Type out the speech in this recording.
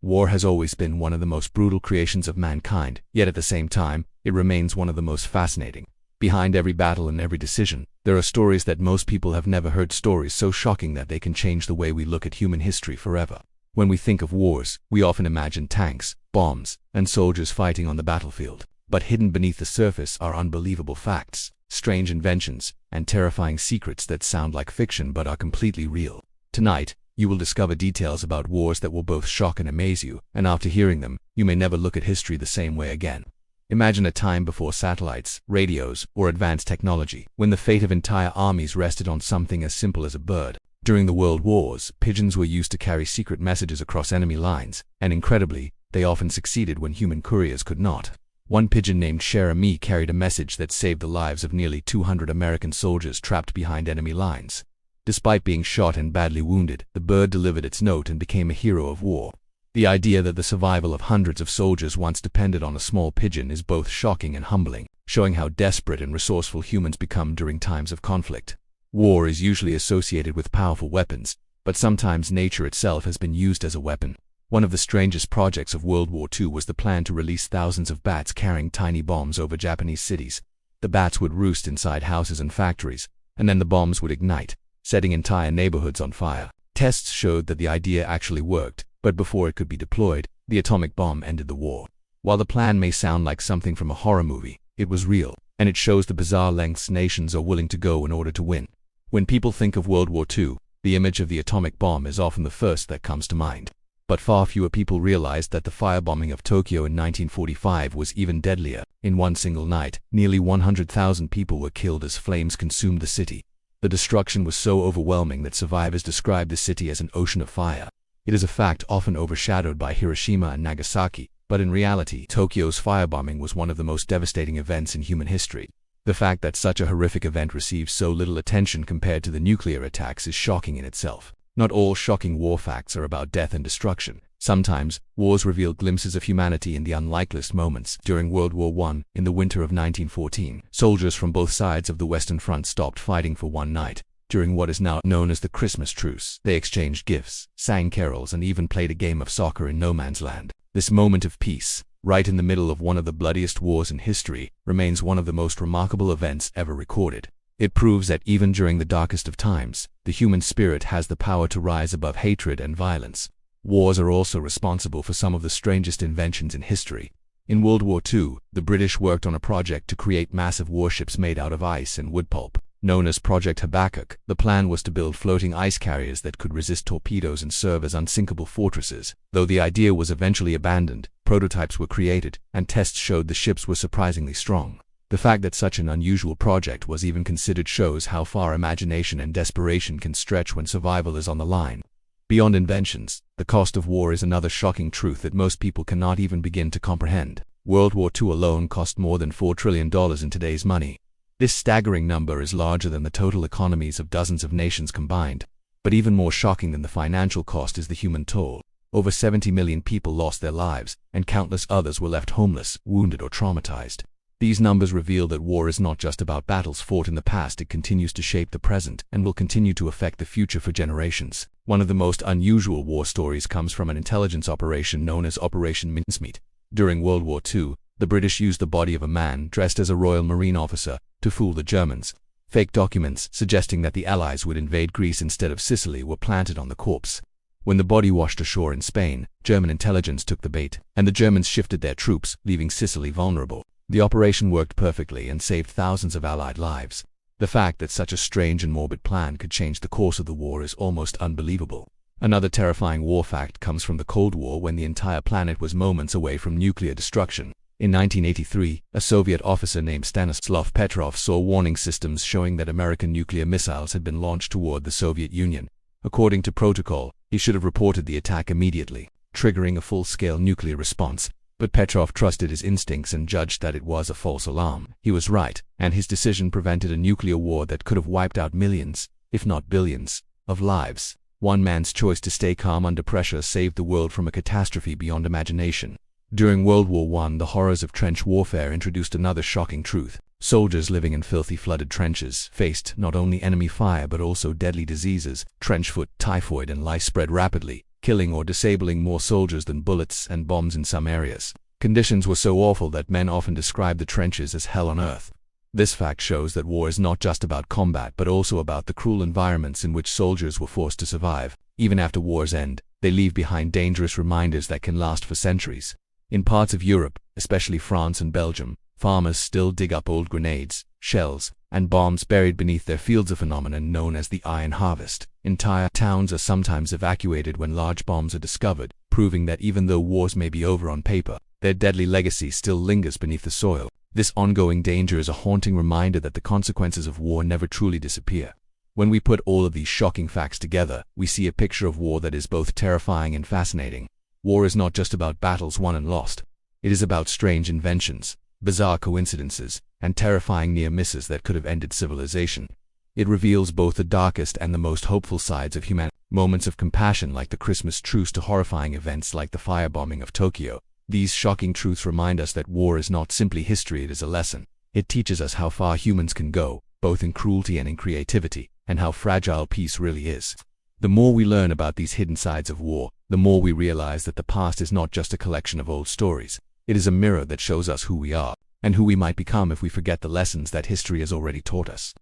War has always been one of the most brutal creations of mankind, yet at the same time, it remains one of the most fascinating. Behind every battle and every decision, there are stories that most people have never heard, stories so shocking that they can change the way we look at human history forever. When we think of wars, we often imagine tanks, bombs, and soldiers fighting on the battlefield. But hidden beneath the surface are unbelievable facts, strange inventions, and terrifying secrets that sound like fiction but are completely real. Tonight, you will discover details about wars that will both shock and amaze you, and after hearing them, you may never look at history the same way again. Imagine a time before satellites, radios, or advanced technology, when the fate of entire armies rested on something as simple as a bird. During the World Wars, pigeons were used to carry secret messages across enemy lines, and incredibly, they often succeeded when human couriers could not. One pigeon named Cher Ami carried a message that saved the lives of nearly 200 American soldiers trapped behind enemy lines. Despite being shot and badly wounded, the bird delivered its note and became a hero of war. The idea that the survival of hundreds of soldiers once depended on a small pigeon is both shocking and humbling, showing how desperate and resourceful humans become during times of conflict. War is usually associated with powerful weapons, but sometimes nature itself has been used as a weapon. One of the strangest projects of World War II was the plan to release thousands of bats carrying tiny bombs over Japanese cities. The bats would roost inside houses and factories, and then the bombs would ignite, setting entire neighborhoods on fire. Tests showed that the idea actually worked, but before it could be deployed, the atomic bomb ended the war. While the plan may sound like something from a horror movie, it was real, and it shows the bizarre lengths nations are willing to go in order to win. When people think of World War II, the image of the atomic bomb is often the first that comes to mind. But far fewer people realized that the firebombing of Tokyo in 1945 was even deadlier. In one single night, nearly 100,000 people were killed as flames consumed the city. The destruction was so overwhelming that survivors described the city as an ocean of fire. It is a fact often overshadowed by Hiroshima and Nagasaki, but in reality, Tokyo's firebombing was one of the most devastating events in human history. The fact that such a horrific event received so little attention compared to the nuclear attacks is shocking in itself. Not all shocking war facts are about death and destruction. Sometimes, wars reveal glimpses of humanity in the unlikeliest moments. During World War I, in the winter of 1914, soldiers from both sides of the Western Front stopped fighting for one night. During what is now known as the Christmas truce, they exchanged gifts, sang carols, and even played a game of soccer in no man's land. This moment of peace, right in the middle of one of the bloodiest wars in history, remains one of the most remarkable events ever recorded. It proves that even during the darkest of times, the human spirit has the power to rise above hatred and violence. Wars are also responsible for some of the strangest inventions in history. In World War II, the British worked on a project to create massive warships made out of ice and wood pulp. Known as Project Habakkuk, the plan was to build floating ice carriers that could resist torpedoes and serve as unsinkable fortresses. Though the idea was eventually abandoned, prototypes were created, and tests showed the ships were surprisingly strong. The fact that such an unusual project was even considered shows how far imagination and desperation can stretch when survival is on the line. Beyond inventions, the cost of war is another shocking truth that most people cannot even begin to comprehend. World War II alone cost more than $4 trillion in today's money. This staggering number is larger than the total economies of dozens of nations combined. But even more shocking than the financial cost is the human toll. Over 70 million people lost their lives, and countless others were left homeless, wounded, or traumatized. These numbers reveal that war is not just about battles fought in the past. It continues to shape the present and will continue to affect the future for generations. One of the most unusual war stories comes from an intelligence operation known as Operation Mincemeat. During World War II, the British used the body of a man dressed as a Royal Marine officer to fool the Germans. Fake documents suggesting that the Allies would invade Greece instead of Sicily were planted on the corpse. When the body washed ashore in Spain, German intelligence took the bait, and the Germans shifted their troops, leaving Sicily vulnerable. The operation worked perfectly and saved thousands of Allied lives. The fact that such a strange and morbid plan could change the course of the war is almost unbelievable. Another terrifying war fact comes from the Cold War, when the entire planet was moments away from nuclear destruction. In 1983, a Soviet officer named Stanislav Petrov saw warning systems showing that American nuclear missiles had been launched toward the Soviet Union. According to protocol, he should have reported the attack immediately, triggering a full-scale nuclear response. But Petrov trusted his instincts and judged that it was a false alarm. He was right, and his decision prevented a nuclear war that could have wiped out millions, if not billions, of lives. One man's choice to stay calm under pressure saved the world from a catastrophe beyond imagination. During World War I, the horrors of trench warfare introduced another shocking truth. Soldiers living in filthy flooded trenches faced not only enemy fire but also deadly diseases. Trench foot, typhoid, and lice spread rapidly, killing or disabling more soldiers than bullets and bombs in some areas. Conditions were so awful that men often described the trenches as hell on earth. This fact shows that war is not just about combat but also about the cruel environments in which soldiers were forced to survive. Even after war's end, they leave behind dangerous reminders that can last for centuries. In parts of Europe, especially France and Belgium, farmers still dig up old grenades, shells, and bombs buried beneath their fields, a phenomenon known as the iron harvest. Entire towns are sometimes evacuated when large bombs are discovered, proving that even though wars may be over on paper, their deadly legacy still lingers beneath the soil. This ongoing danger is a haunting reminder that the consequences of war never truly disappear. When we put all of these shocking facts together, we see a picture of war that is both terrifying and fascinating. War is not just about battles won and lost. It is about strange inventions, bizarre coincidences, and terrifying near misses that could have ended civilization. It reveals both the darkest and the most hopeful sides of humanity. Moments of compassion like the Christmas truce to horrifying events like the firebombing of Tokyo. These shocking truths remind us that war is not simply history, it is a lesson. It teaches us how far humans can go, both in cruelty and in creativity, and how fragile peace really is. The more we learn about these hidden sides of war, the more we realize that the past is not just a collection of old stories. It is a mirror that shows us who we are, and who we might become if we forget the lessons that history has already taught us.